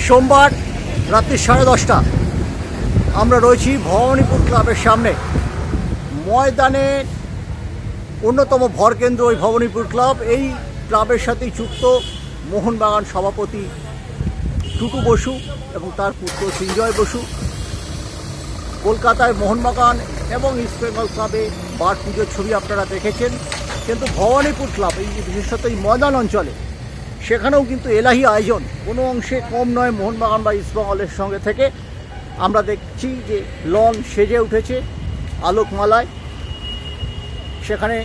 সোমবার রাত্রি 10:30 আমরা রয়েছি ভবানীপুর ক্লাবের সামনে। ময়দানের অন্যতম ভরকেন্দ্র ওই ভবানীপুর ক্লাব। এই ক্লাবের সাথেই যুক্ত মোহনবাগান সভাপতি টুটু বসু এবং তার পুত্র সঞ্জয় বসু। কলকাতায় মোহনবাগান এবং ইস্ট বেঙ্গল ক্লাবে বার পুজোর ছবি আপনারা দেখেছেন, কিন্তু ভবানীপুর ক্লাব এই বিশেষত এই ময়দান অঞ্চলে সেখানেও কিন্তু এলাহি আয়োজন কোনো অংশে কম নয় মোহনবাগান বা ইস্টবেঙ্গলের সঙ্গে থেকে। আমরা দেখছি যে লন সেজে উঠেছে আলোকমালায়। সেখানে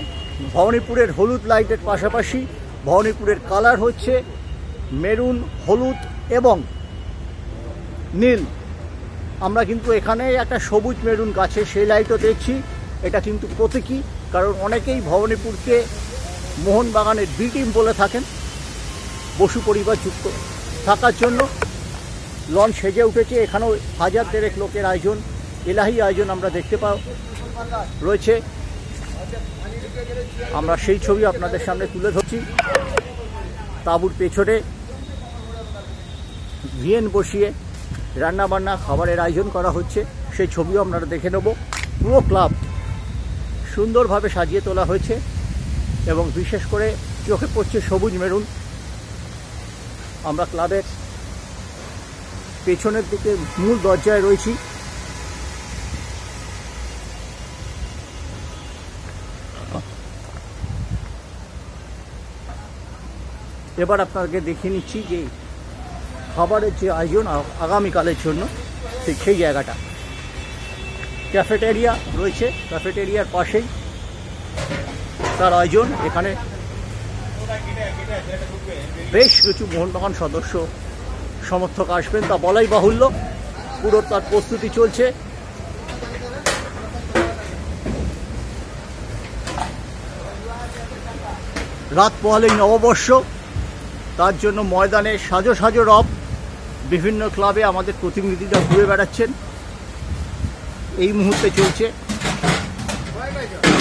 ভবানীপুরের হলুদ লাইটের পাশাপাশি ভবানীপুরের কালার হচ্ছে মেরুন, হলুদ এবং নীল। আমরা কিন্তু এখানে একটা সবুজ মেরুন গাছে সেই লাইটও দেখছি। এটা কিন্তু প্রতীকী, কারণ অনেকেই ভবানীপুরকে মোহনবাগানের বি টিম বলে থাকেন। বসু পরিবার যুক্ত থাকার জন্য লন সেজে উঠেছে। এখানেও 1000 লোকের আয়োজন, এলাহি আয়োজন আমরা দেখতে রয়েছে। আমরা সেই ছবি আপনাদের সামনে তুলে ধরছি। তাঁবুর পেছনে ভিএন বসিয়ে রান্নাবান্না খাবারের আয়োজন করা হচ্ছে, সেই ছবিও আপনারা দেখে নেব। পুরো ক্লাব সুন্দরভাবে সাজিয়ে তোলা হয়েছে এবং বিশেষ করে চোখে পড়ছে সবুজ মেরুন। আমরা ক্লাবের পেছনের দিকে মূল দরজায় রয়েছি। এবার আপনাদেরকে দেখিয়ে নিচ্ছি যে খাবারের যে আয়োজন আগামীকালের জন্য ঠিক সেই জায়গাটা। ক্যাফেটেরিয়া রয়েছে, ক্যাফেটেরিয়ার পাশেই তার আয়োজন। এখানে বেশ কিছু মোহনবাগান সদস্য সমর্থক আসবেন তা বলাই বাহুল্য। পুরো তার প্রস্তুতি চলছে। রাত পোহালেই নববর্ষ, তার জন্য ময়দানে সাজো সাজো রব। বিভিন্ন ক্লাবে আমাদের প্রতিনিধিরা ঘুরে বেড়াচ্ছেন। এই মুহূর্তে চলছে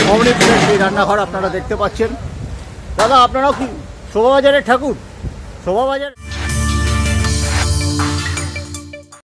ভবানীপুরের সেই রান্নাঘর আপনারা দেখতে পাচ্ছেন। দাদা, আপনারাও কি শোভাবাজারের ঠাকুর? শোভাবাজার